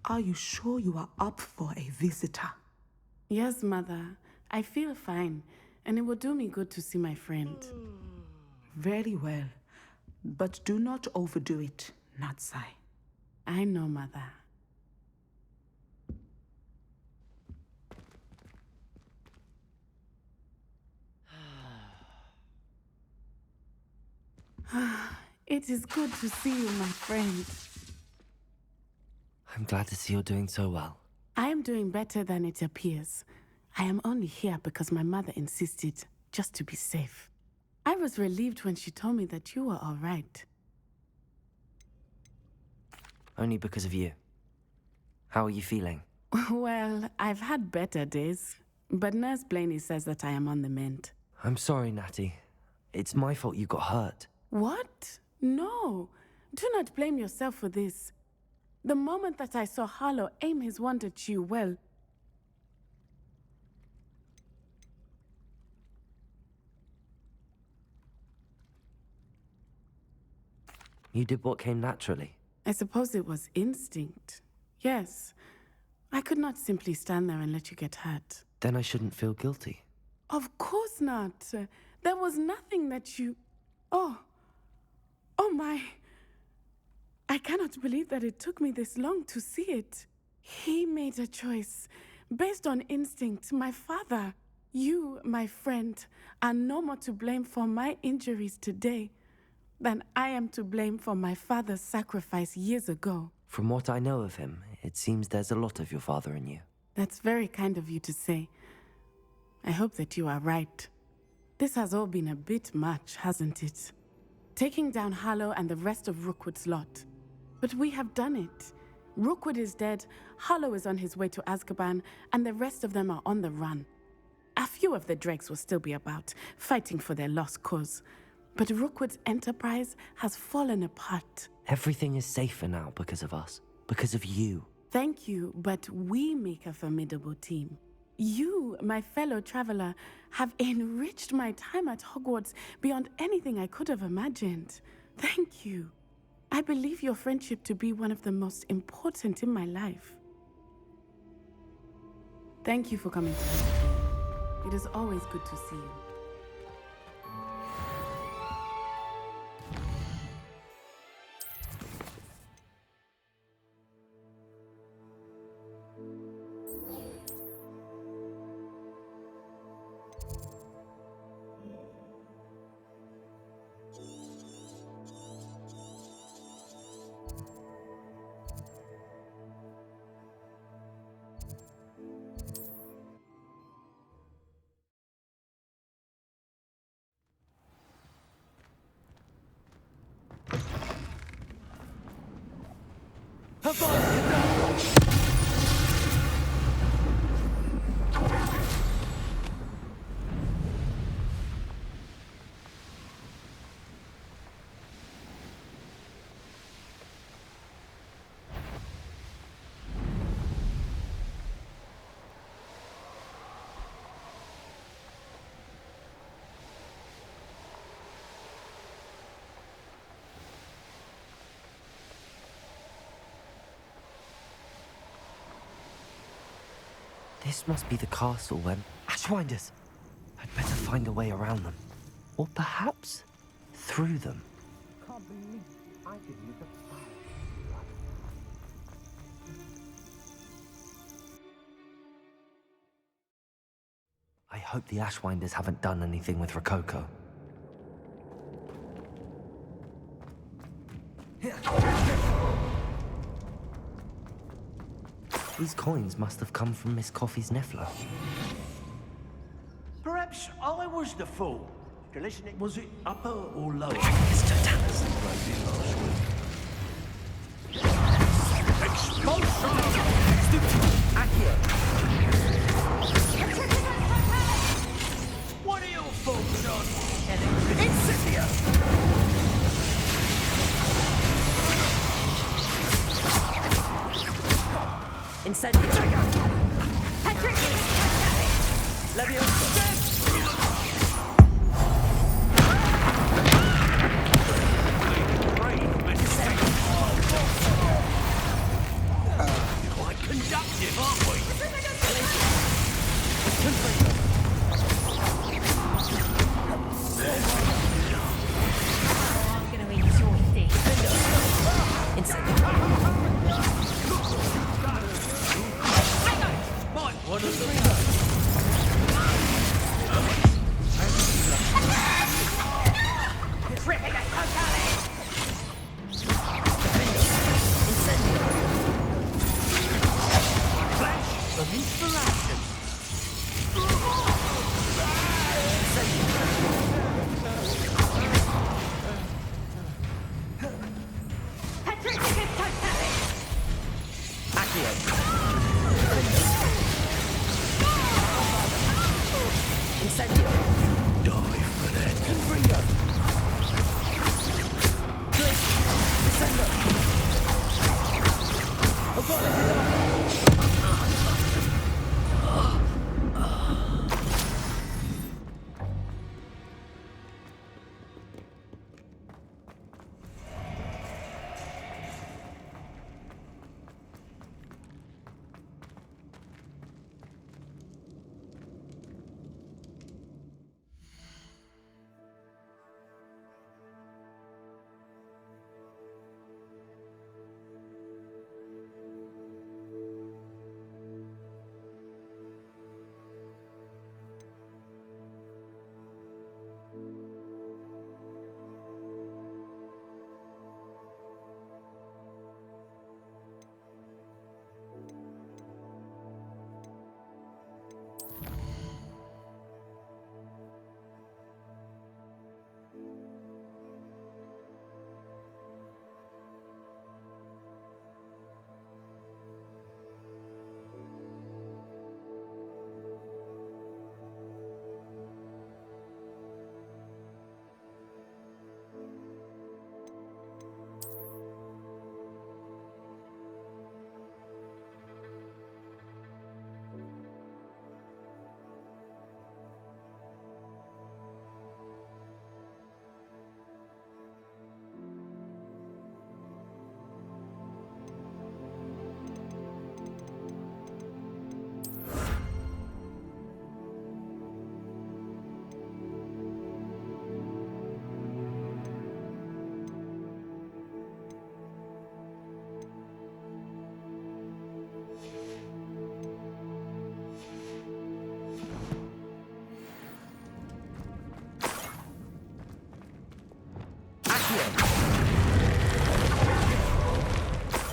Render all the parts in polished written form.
Are you sure you are up for a visitor? Yes, Mother. I feel fine, and it will do me good to see my friend. Very well. But do not overdo it, Natsai. I know, Mother. It is good to see you, my friend. I'm glad to see you're doing so well. I am doing better than it appears. I am only here because my mother insisted, just to be safe. I was relieved when she told me that you were all right. Only because of you. How are you feeling? Well, I've had better days, but Nurse Blaney says that I am on the mend. I'm sorry, Natty. It's my fault you got hurt. What? No. Do not blame yourself for this. The moment that I saw Harlow aim his wand at you, well... You did what came naturally. I suppose it was instinct. Yes. I could not simply stand there and let you get hurt. Then I shouldn't feel guilty. Of course not. There was nothing that you... Oh my... I cannot believe that it took me this long to see it. He made a choice based on instinct. My father, you, my friend, are no more to blame for my injuries today than I am to blame for my father's sacrifice years ago. From what I know of him, it seems there's a lot of your father in you. That's very kind of you to say. I hope that you are right. This has all been a bit much, hasn't it? Taking down Harlow and the rest of Rookwood's lot. But we have done it. Rookwood is dead, Harlow is on his way to Azkaban, and the rest of them are on the run. A few of the dregs will still be about, fighting for their lost cause. But Rookwood's enterprise has fallen apart. Everything is safer now because of us. Because of you. Thank you, but we make a formidable team. You, my fellow traveler, have enriched my time at Hogwarts beyond anything I could have imagined. Thank you. I believe your friendship to be one of the most important in my life. Thank you for coming to visit me. It is always good to see you. This must be the castle when... Ashwinders! I'd better find a way around them. Or perhaps through them. Can't believe I could use a fire. I hope the Ashwinders haven't done anything with Rococo. These coins must have come from Miss Coffee's Niffler. Perhaps I was the fool. To listen, was it upper or lower? Mr. Tannis. Expulsion! What are your thoughts on Incendio? Incendio. Leviosa. productive, aren't we? I'm gonna eat your thing. Might want to look. Ripping it totally! Flash of inspiration. Petrificus totally! Die for that.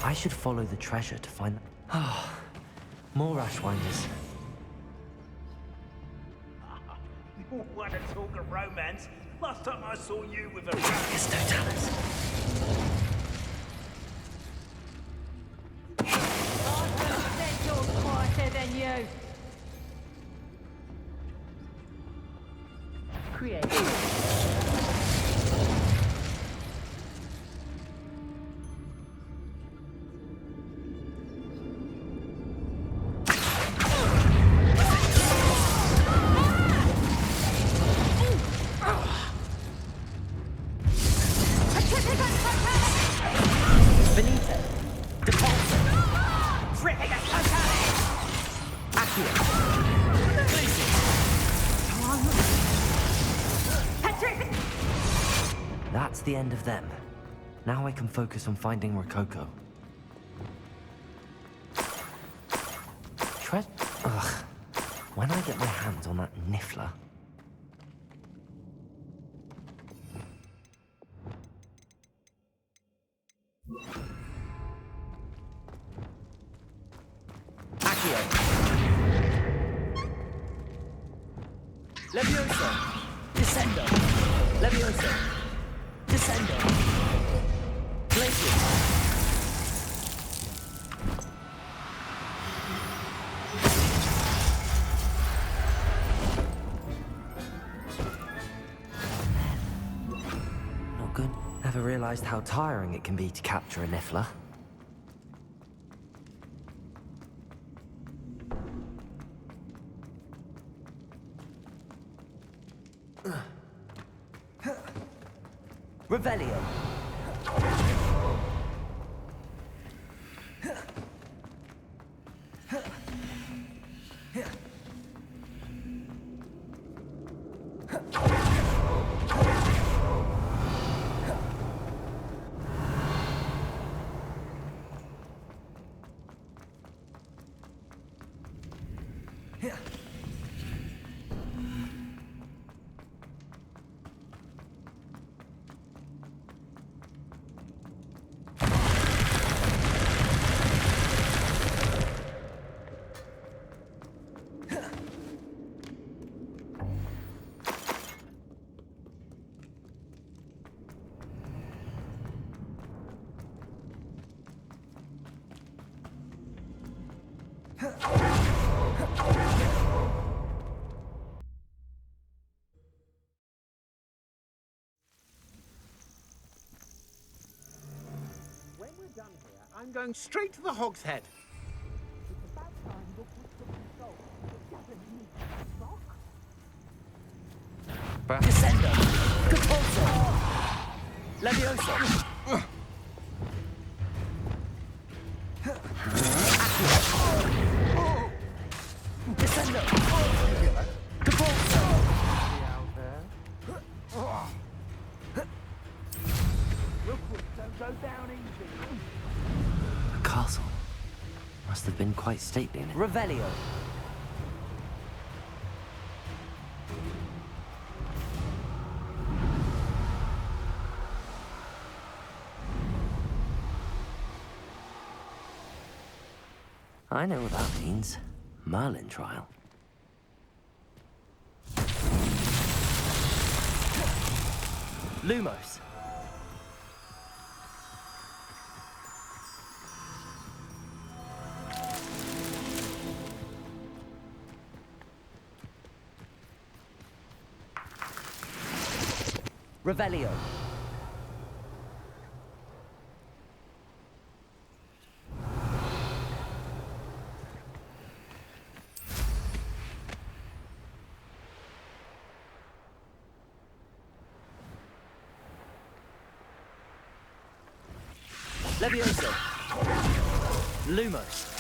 I should follow the treasure to find... more Ashwinders. What a talk of romance. Last time I saw you with a There's no talents. You're quieter than you. Create. That's the end of them. Now I can focus on finding Rococo. Ugh. When I get my hands on that niffler... Levioso! Descendo! Levioso! Descendo! Glacius! Not good. Never realized how tiring it can be to capture a niffler. Revelio! When we're done here, I'm going straight to the Hog's Head. Descendo! Capulso! Levioso! Descendo! Capulso! Don't go down easy. The castle must have been quite stately in it. Revelio! I know what that means. Merlin trial. Lumos! Revelio! Levioso! Lumos!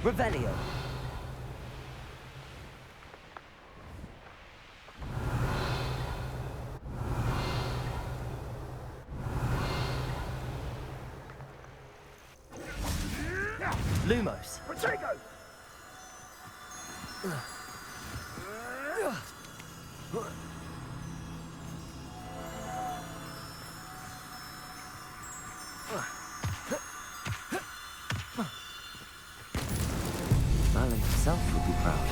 Revelio! Lumos! Protego! Merlin himself would be proud.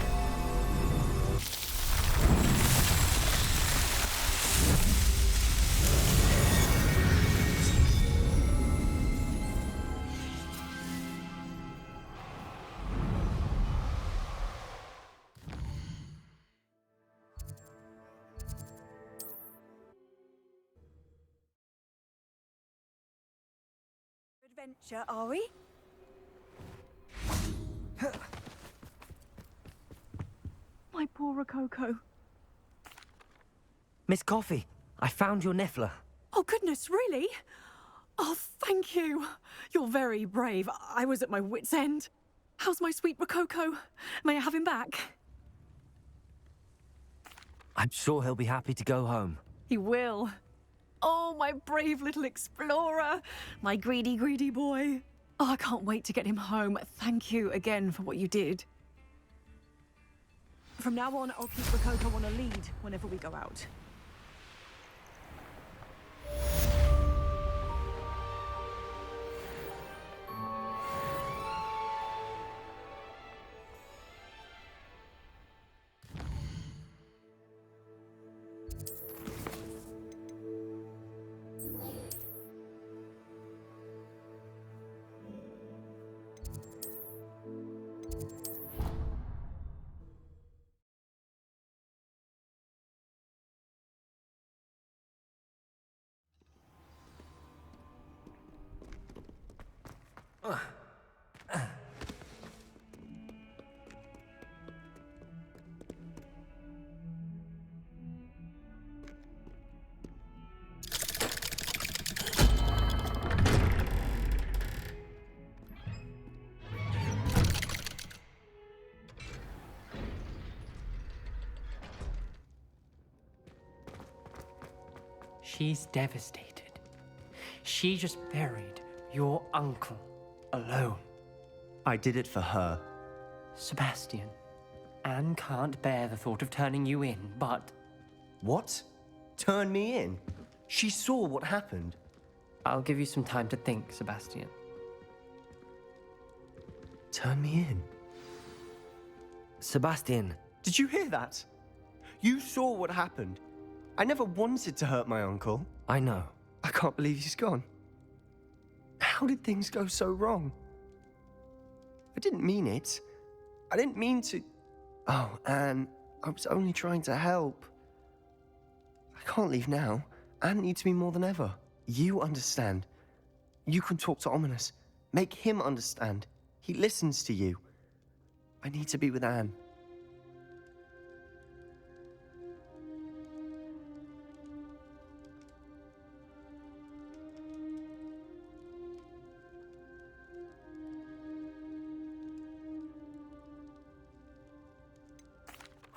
Adventure, are we? My poor Rococo. Miss Coffee, I found your Niffler. Oh, goodness, really? Oh, thank you. You're very brave. I was at my wit's end. How's my sweet Rococo? May I have him back? I'm sure he'll be happy to go home. He will. Oh, my brave little explorer. My greedy, greedy boy. Oh, I can't wait to get him home. Thank you again for what you did. From now on, I'll keep Rococo on a lead whenever we go out. She's devastated. She just buried your uncle alone. I did it for her. Sebastian, Anne can't bear the thought of turning you in, but What? Turn me in? She saw what happened. I'll give you some time to think, Sebastian. Turn me in? Sebastian. Did you hear that? You saw what happened. I never wanted to hurt my uncle. I know. I can't believe he's gone. How did things go so wrong? I didn't mean it. I didn't mean to... Oh, Anne, I was only trying to help. I can't leave now. Anne needs me more than ever. You understand. You can talk to Ominous. Make him understand. He listens to you. I need to be with Anne.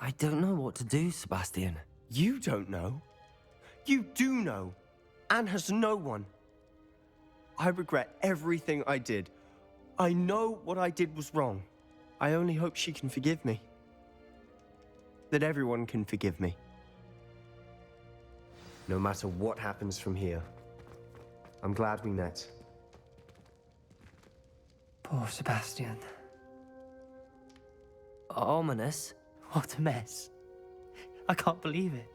I don't know what to do, Sebastian. You don't know. You do know. Anne has no one. I regret everything I did. I know what I did was wrong. I only hope she can forgive me. That everyone can forgive me. No matter what happens from here. I'm glad we met. Poor Sebastian. Ominous? What a mess. I can't believe it.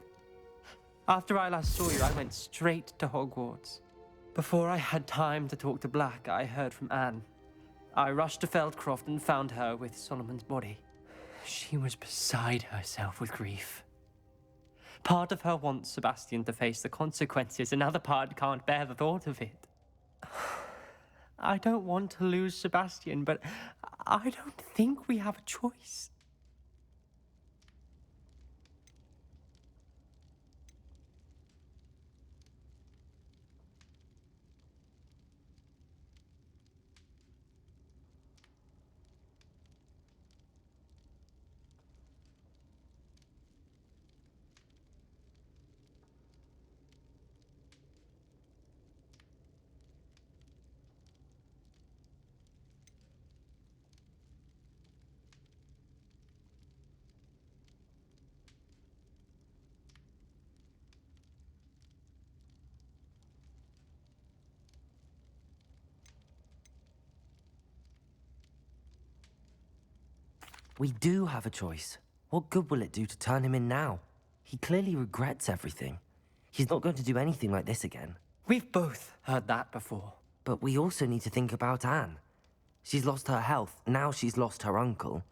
After I last saw you, I went straight to Hogwarts. Before I had time to talk to Black, I heard from Anne. I rushed to Feldcroft and found her with Solomon's body. She was beside herself with grief. Part of her wants Sebastian to face the consequences, another part can't bear the thought of it. I don't want to lose Sebastian, but I don't think we have a choice. We do have a choice. What good will it do to turn him in now? He clearly regrets everything. He's not going to do anything like this again. We've both heard that before. But we also need to think about Anne. She's lost her health, now she's lost her uncle.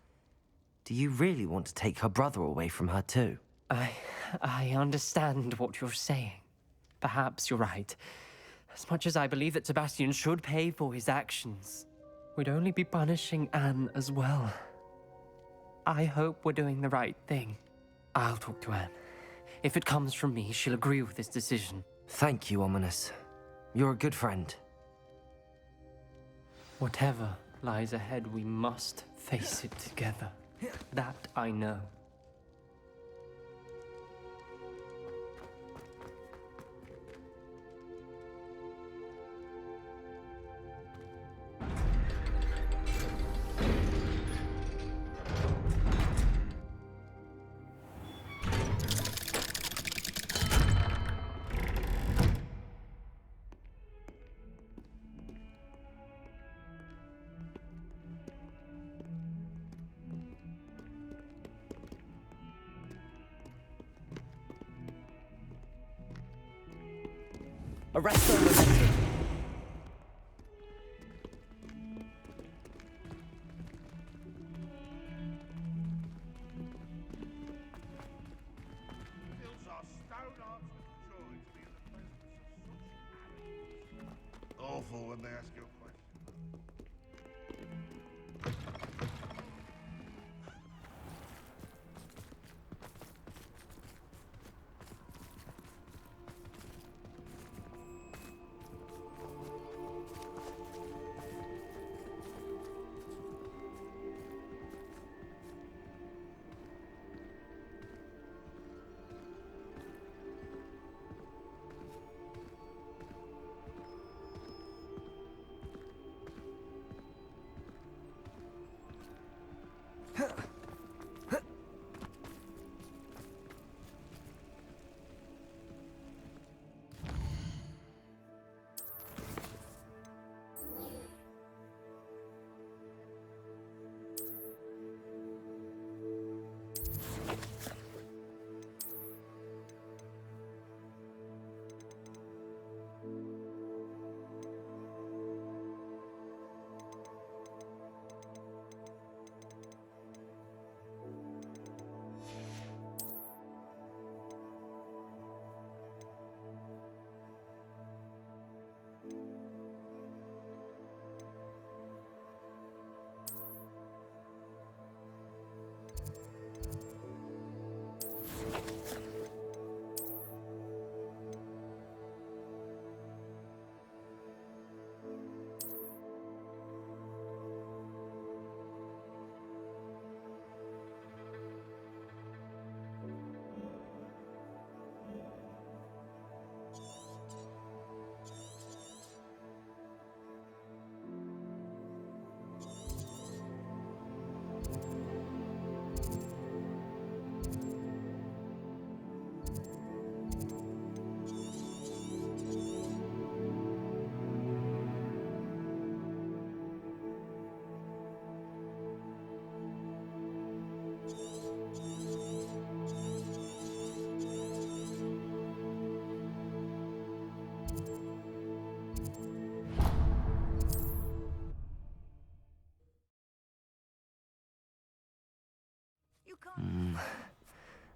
Do you really want to take her brother away from her too? I understand what you're saying. Perhaps you're right. As much as I believe that Sebastian should pay for his actions, we'd only be punishing Anne as well. I hope we're doing the right thing. I'll talk to Anne. If it comes from me, she'll agree with this decision. Thank you, Ominous. You're a good friend. Whatever lies ahead, we must face it together. That I know. Arresto momentum. Awful when they ask you a question.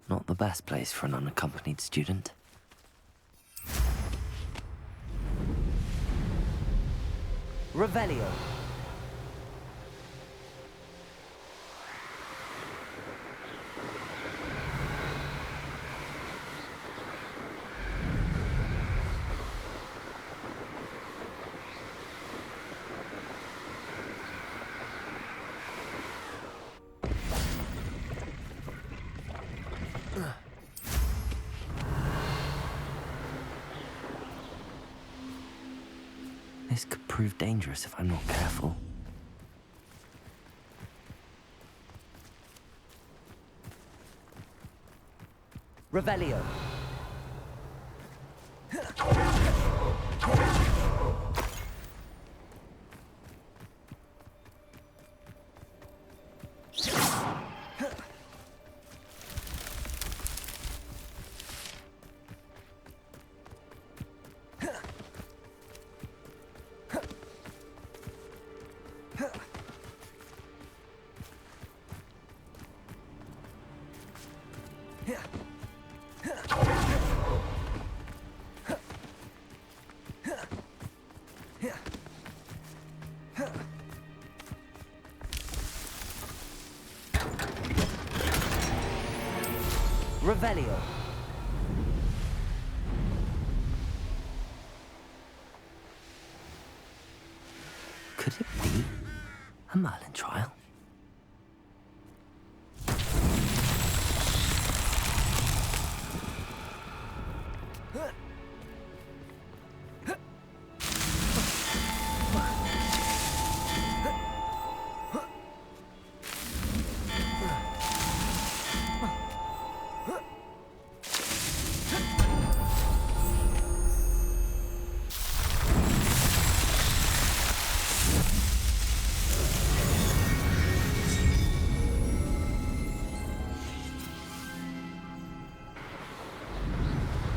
Not the best place for an unaccompanied student. Revelio. This could prove dangerous if I'm not careful. Revelio. Revelio. Could it be a Merlin trial?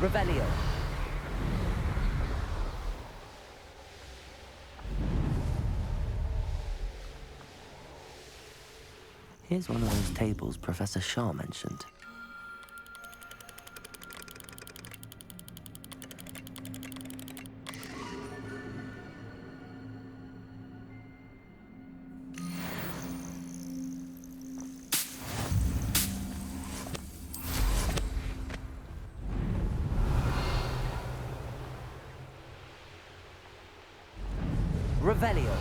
Revelio. Here's one of those tables Professor Shah mentioned. Revelio.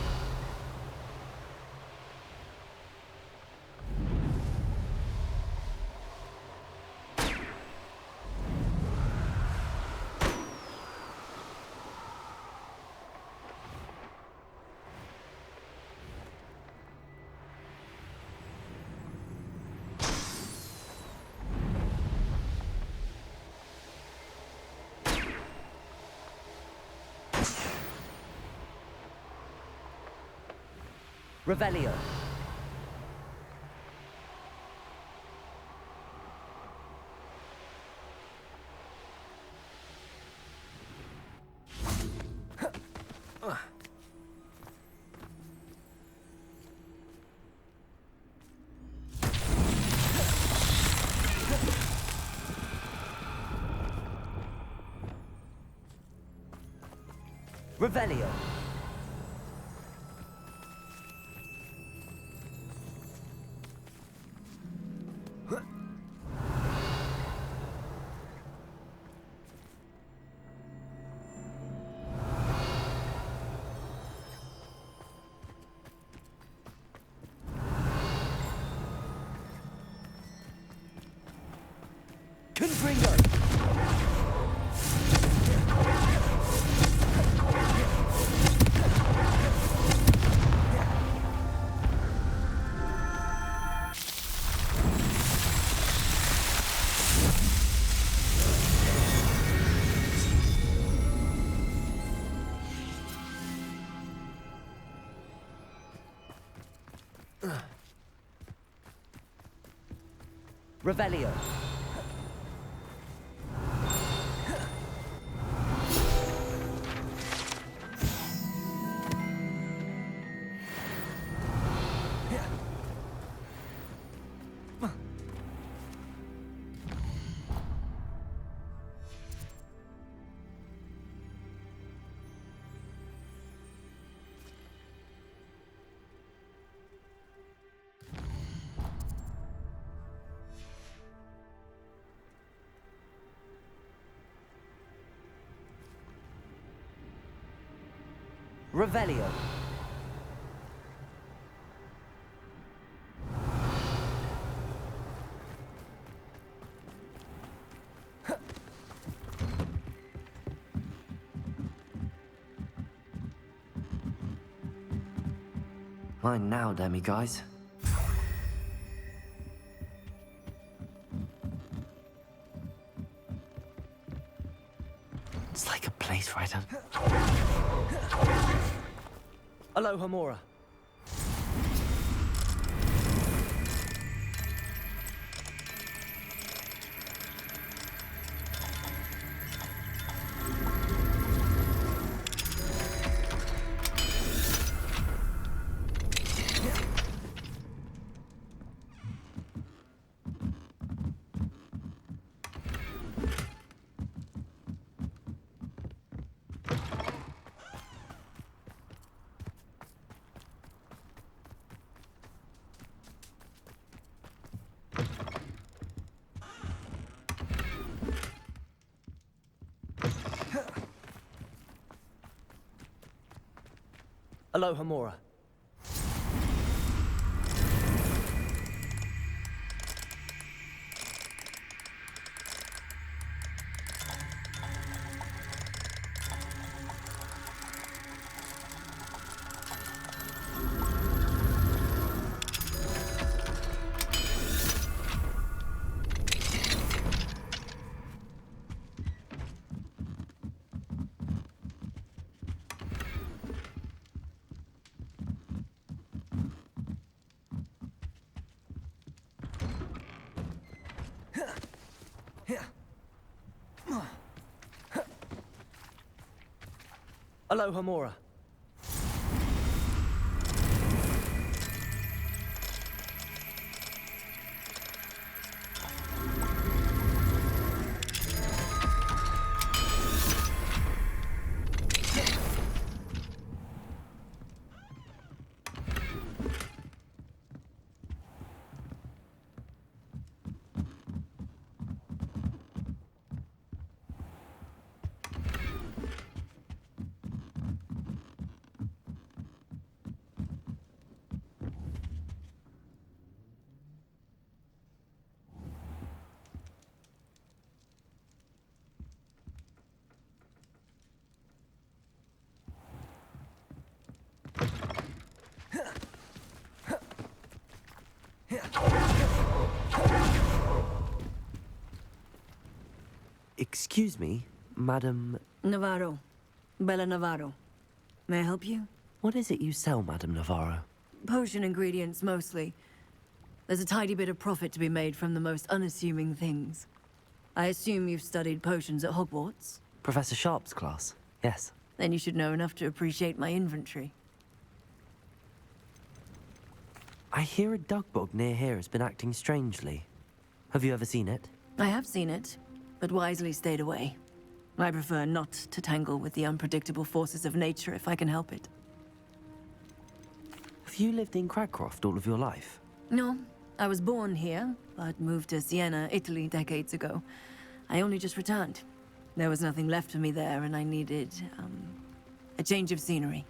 Revelio. Revelio. Confringo! Revelio. Revelio. Mine now, Demi guys. It's like a place right out. Aloha Mora. Aloha Mora. Aloha Mora. Excuse me, Madam... Navarro. Bella Navarro. May I help you? What is it you sell, Madam Navarro? Potion ingredients, mostly. There's a tidy bit of profit to be made from the most unassuming things. I assume you've studied potions at Hogwarts? Professor Sharp's class, yes. Then you should know enough to appreciate my inventory. I hear a dugbog near here has been acting strangely. Have you ever seen it? I have seen it, but wisely stayed away. I prefer not to tangle with the unpredictable forces of nature if I can help it. Have you lived in Cragcroft all of your life? No, I was born here, but moved to Siena, Italy decades ago. I only just returned. There was nothing left for me there, and I needed, a change of scenery.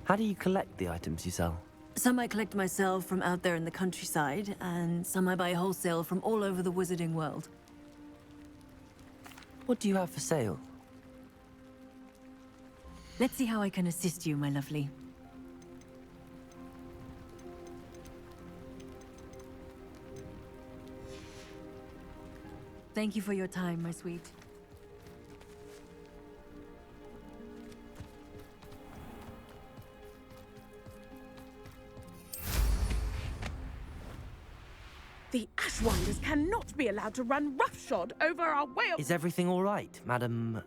How do you collect the items you sell? Some I collect myself from out there in the countryside, and some I buy wholesale from all over the wizarding world. What do you have for sale? Let's see how I can assist you, my lovely. Thank you for your time, my sweet. The Ashwinders cannot be allowed to run roughshod over our way of... Is everything all right, Madam...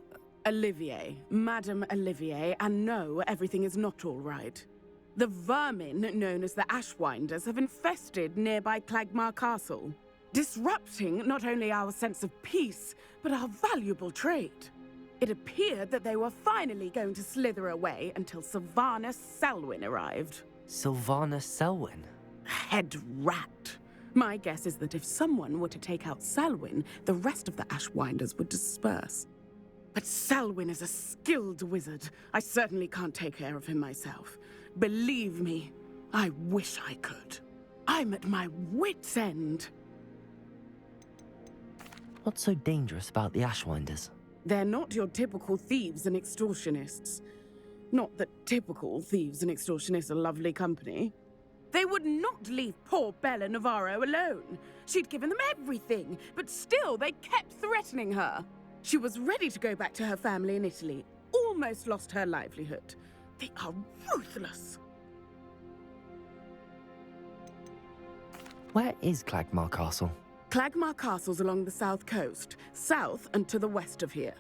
Olivier, Madame Olivier, and no, everything is not all right. The vermin known as the Ashwinders have infested nearby Clagmar Castle, disrupting not only our sense of peace, but our valuable trade. It appeared that they were finally going to slither away until Sylvanus Selwyn arrived. Sylvanus Selwyn? Head rat. My guess is that if someone were to take out Selwyn, the rest of the Ashwinders would disperse. But Selwyn is a skilled wizard. I certainly can't take care of him myself. Believe me, I wish I could. I'm at my wit's end. What's so dangerous about the Ashwinders? They're not your typical thieves and extortionists. Not that typical thieves and extortionists are lovely company. They would not leave poor Bella Navarro alone. She'd given them everything, but still they kept threatening her. She was ready to go back to her family in Italy, almost lost her livelihood. They are ruthless. Where is Clagmar Castle? Clagmar Castle's along the south coast, south and to the west of here.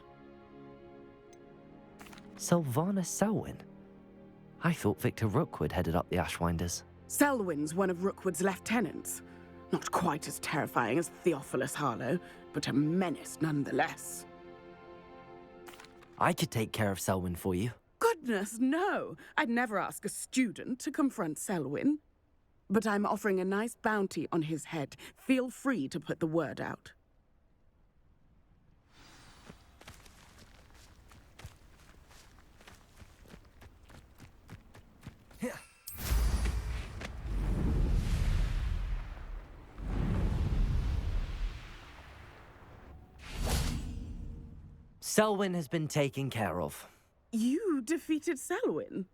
Sylvanus Selwyn? I thought Victor Rookwood headed up the Ashwinders. Selwyn's one of Rookwood's lieutenants. Not quite as terrifying as Theophilus Harlow, but a menace nonetheless. I could take care of Selwyn for you. Goodness, no! I'd never ask a student to confront Selwyn. But I'm offering a nice bounty on his head. Feel free to put the word out. Selwyn has been taken care of. You defeated Selwyn?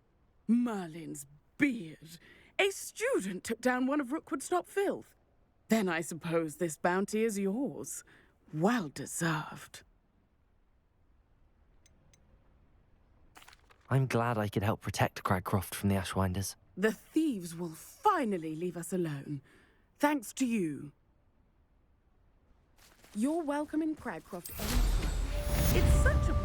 Merlin's beard. A student took down one of Rookwood's top filth. Then I suppose this bounty is yours. Well deserved. I'm glad I could help protect Cragcroft from the Ashwinders. The thieves will finally leave us alone. Thanks to you. You're welcome in Cragcroft anytime. It's such a...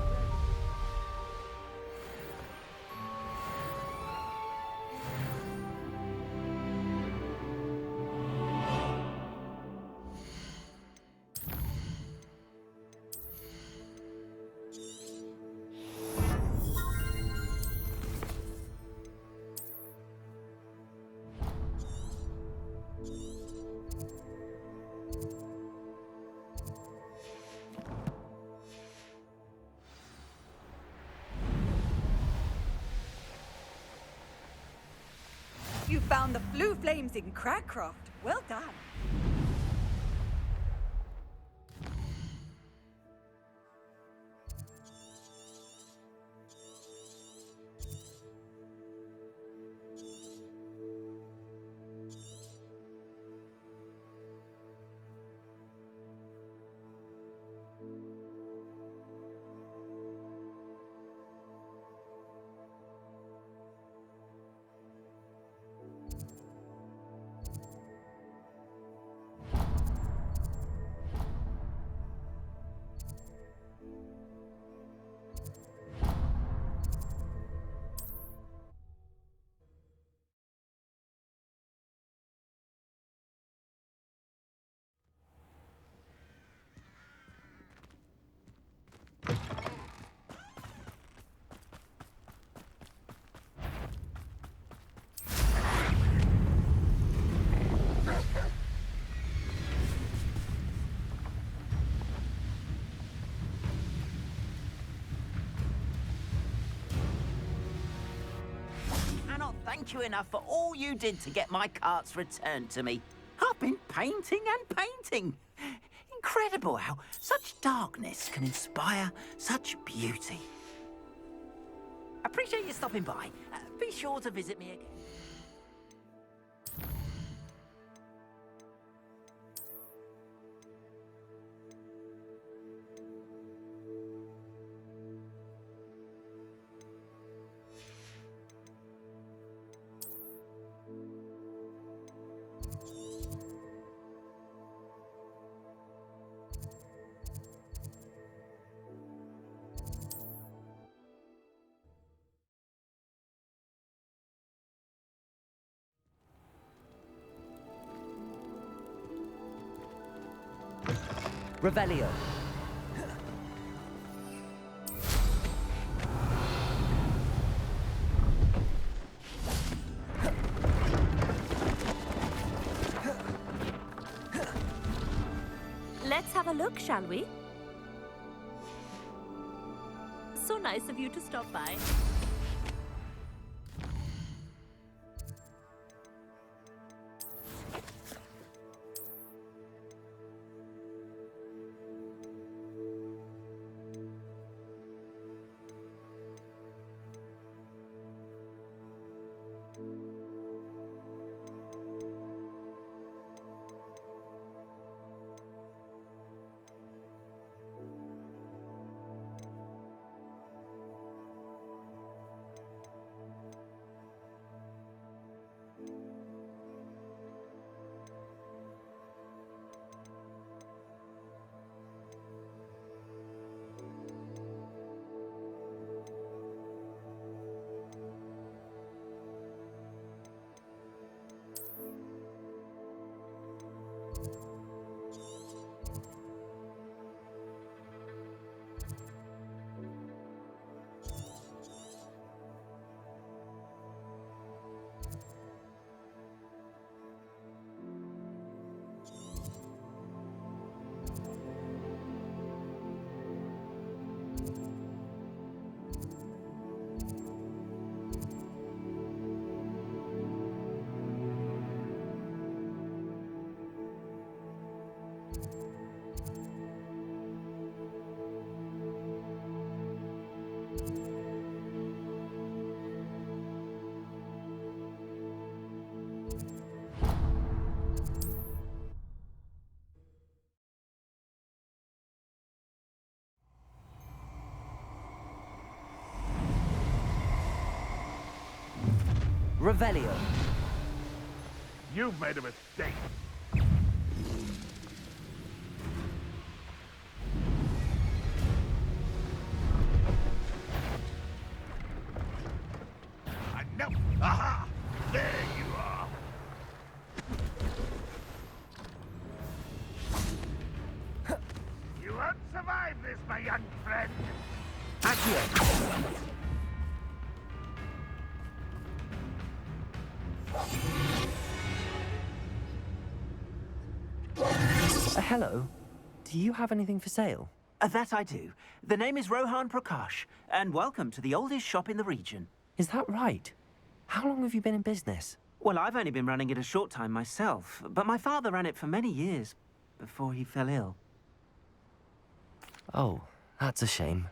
You found the blue flames in Cragcroft. Well done. thank you enough for all you did to get my carts returned to me. I've been painting and painting. Incredible how such darkness can inspire such beauty. Appreciate you stopping by. Be sure to visit me again. Revelio. Let's have a look, shall we? So nice of you to stop by. Revelio. You've made a mistake. I know. Aha! There you are. You won't survive this, my young friend. Accio. Hello. Do you have anything for sale? That I do. The name is Rohan Prakash, and welcome to the oldest shop in the region. Is that right? How long have you been in business? Well, I've only been running it a short time myself, but my father ran it for many years before he fell ill. Oh, that's a shame.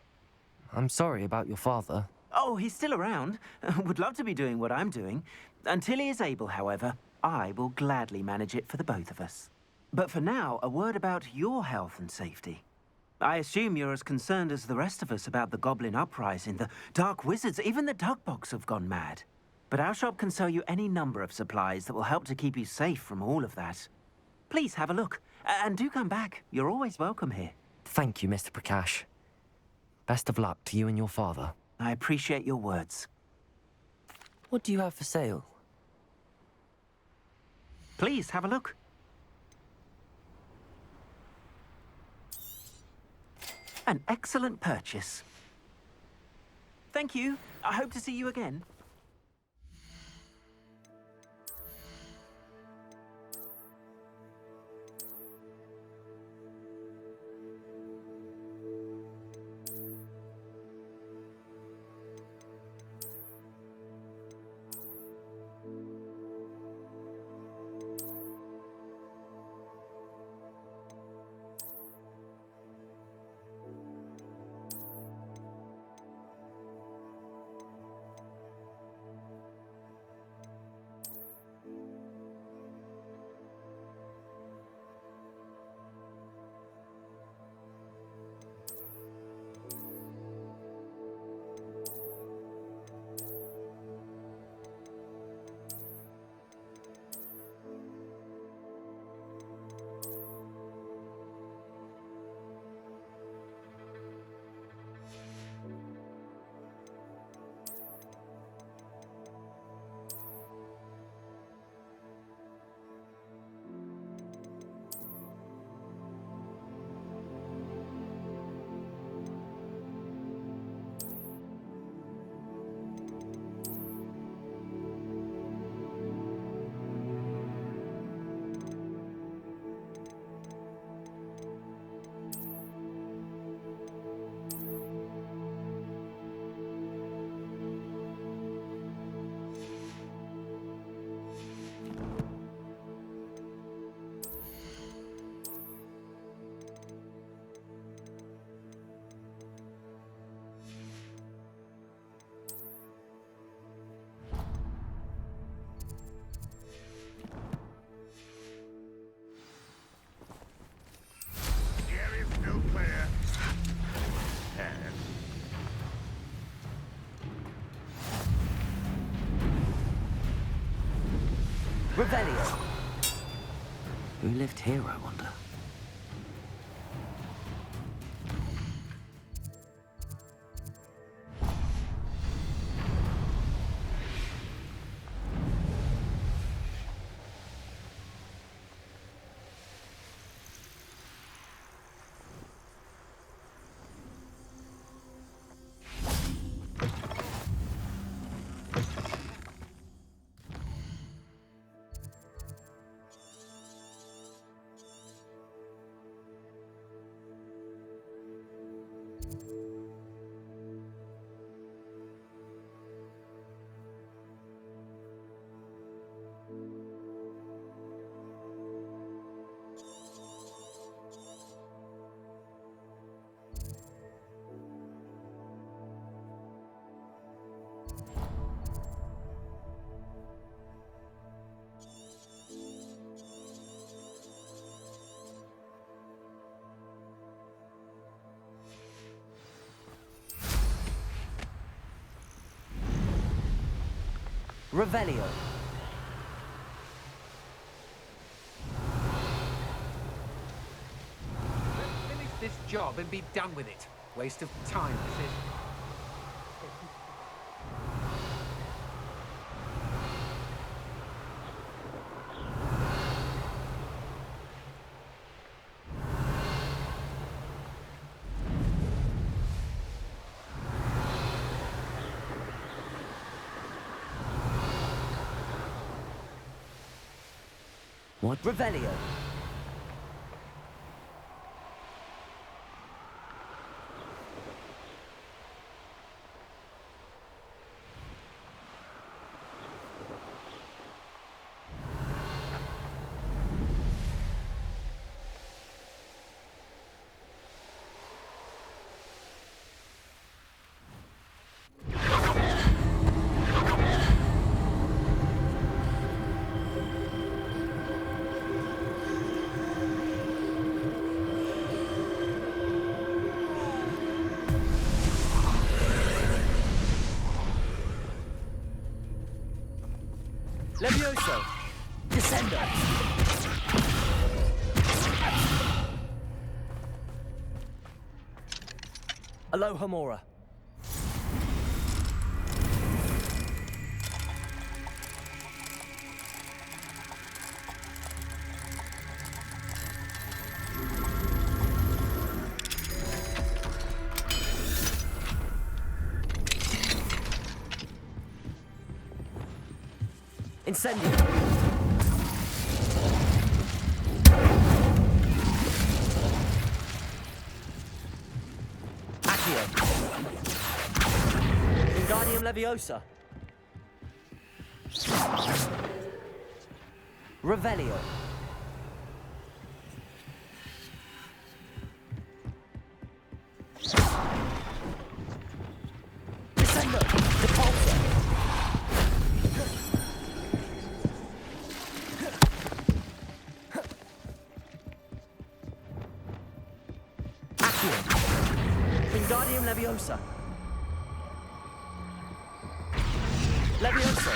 I'm sorry about your father. Oh, he's still around. Would love to be doing what I'm doing. Until he is able, however, I will gladly manage it for the both of us. But for now, a word about your health and safety. I assume you're as concerned as the rest of us about the Goblin Uprising, the Dark Wizards, even the Dugbogs have gone mad. But our shop can sell you any number of supplies that will help to keep you safe from all of that. Please have a look, and do come back. You're always welcome here. Thank you, Mr. Prakash. Best of luck to you and your father. I appreciate your words. What do you have for sale? Please have a look. An excellent purchase. Thank you. I hope to see you again. Revelio. Who lived here, I wonder? Revelio. Let's finish this job and be done with it. Waste of time, this is. What? Revelio. Levioso! Descendo! Aloha Mora. Incendio! Accio! Wingardium Leviosa! Revelio! Descendo! Repulsor! Wingardium Leviosa. Leviosa.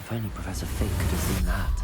If only Professor Fig could have seen that.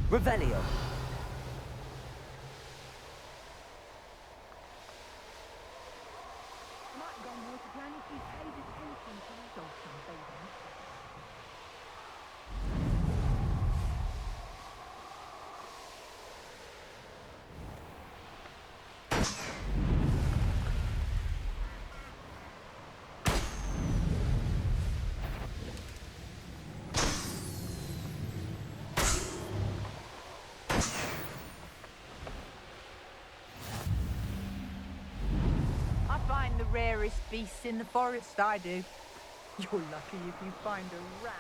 Revelio. I find the rarest beasts in the forest, I do. You're lucky if you find a rat.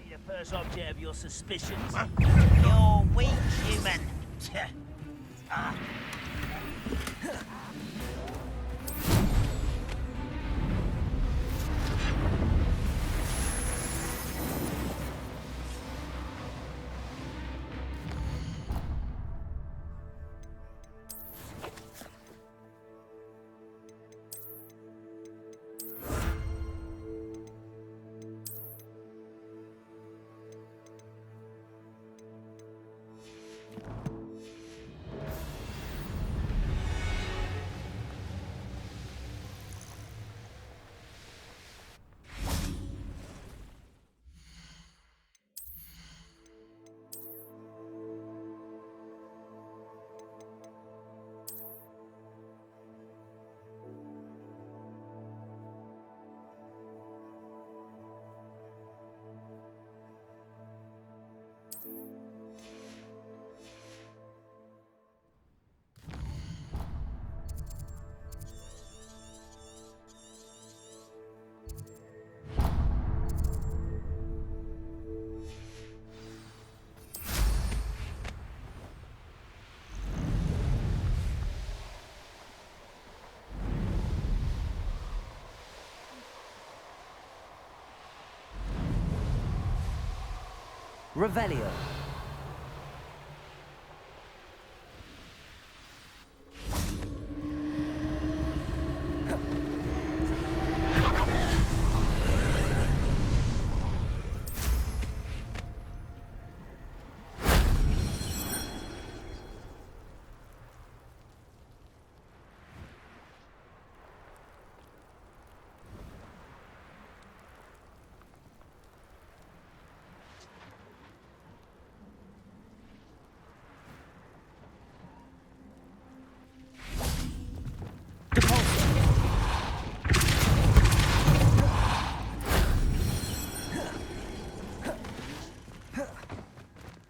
The first object of your suspicions. You're weak, human. Ah. Revelio.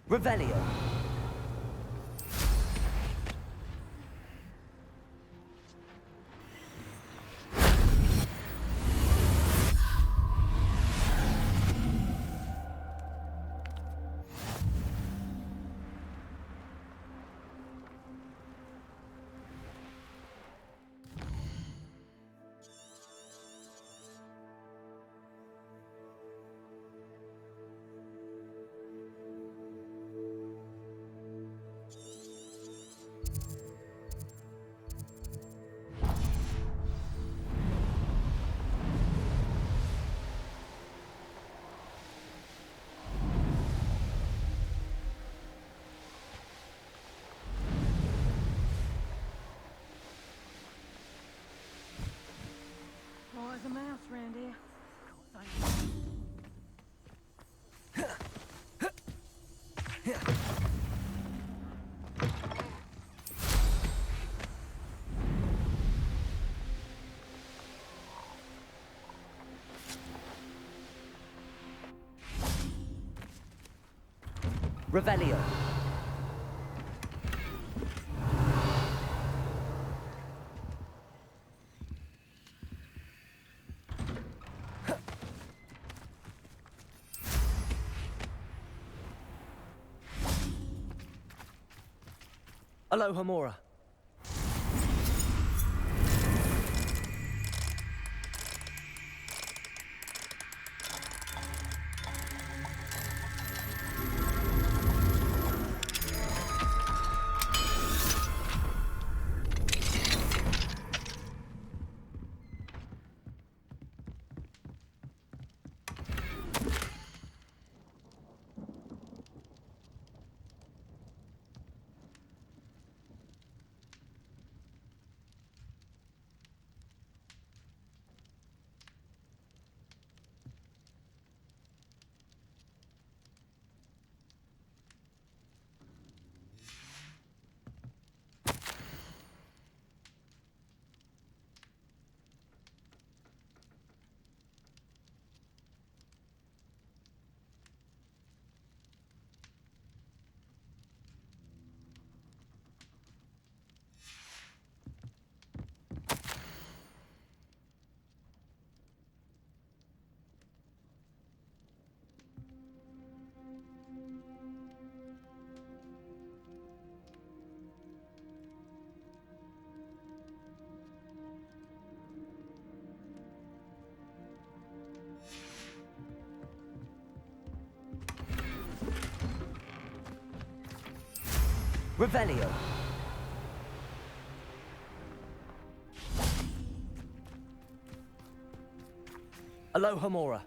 Revelio. Oh, there's a mouse round here. Revelio. Aloha Mora. Revelio. Aloha Mora.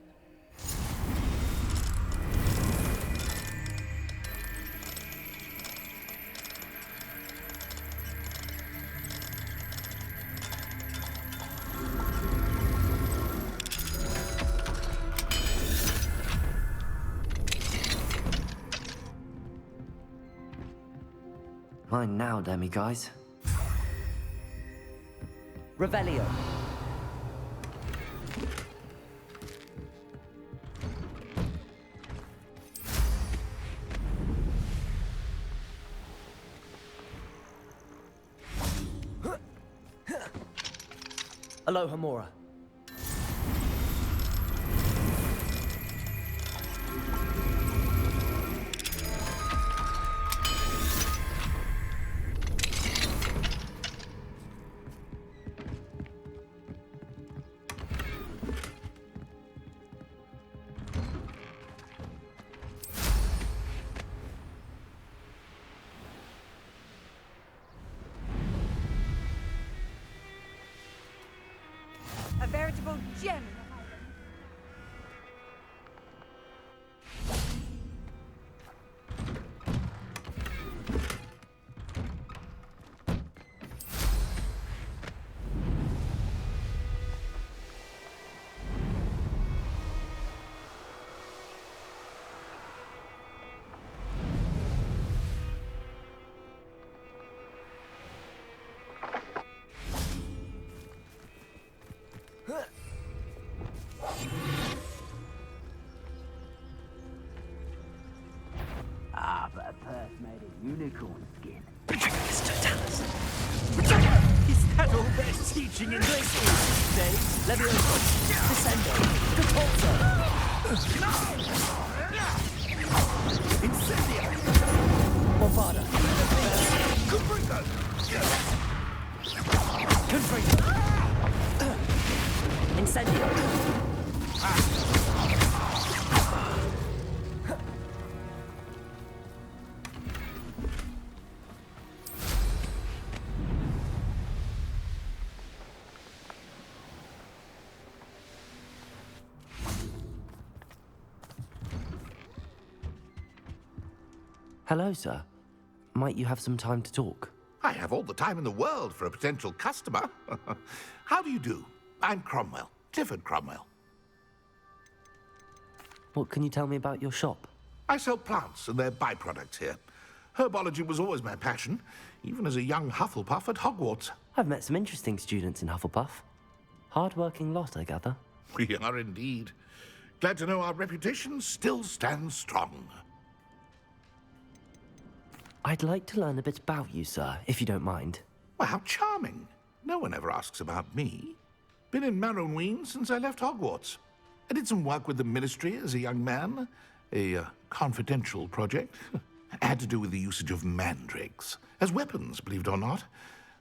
Mine now, demi-guys. Revelio. Aloha Mora. A veritable gem. Ah, but a purse made of unicorn skin. Is that all there's teaching in this? Levioso. Descendo. Repulso. Incendio! Bombarda. Confringo! Confringo. Incendio. Hello, sir. Might you have some time to talk? I have all the time in the world for a potential customer. How do you do? I'm Cromwell, Clifford Cromwell. What can you tell me about your shop? I sell plants and their byproducts here. Herbology was always my passion, even as a young Hufflepuff at Hogwarts. I've met some interesting students in Hufflepuff. Hard-working lot, I gather. We are indeed. Glad to know our reputation still stands strong. I'd like to learn a bit about you, sir, if you don't mind. Well, how charming. No one ever asks about me. Been in Marrowween since I left Hogwarts. I did some work with the Ministry as a young man. A confidential project. Had to do with the usage of mandrakes. As weapons, believe it or not.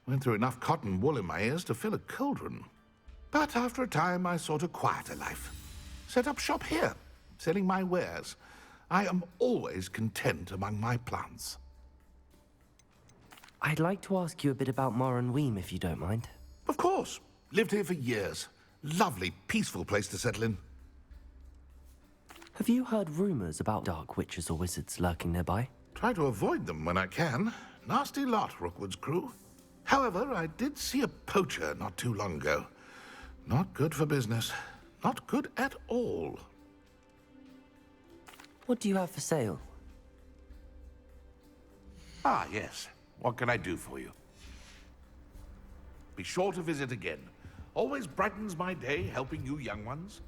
Went through enough cotton wool in my ears to fill a cauldron. But after a time, I sought a quieter life. Set up shop here, selling my wares. I am always content among my plants. I'd like to ask you a bit about Marrowween, if you don't mind. Of course. Lived here for years. Lovely, peaceful place to settle in. Have you heard rumors about dark witches or wizards lurking nearby? Try to avoid them when I can. Nasty lot, Rookwood's crew. However, I did see a poacher not too long ago. Not good for business. Not good at all. What do you have for sale? Ah, yes. What can I do for you? Be sure to visit again. Always brightens my day helping you young ones.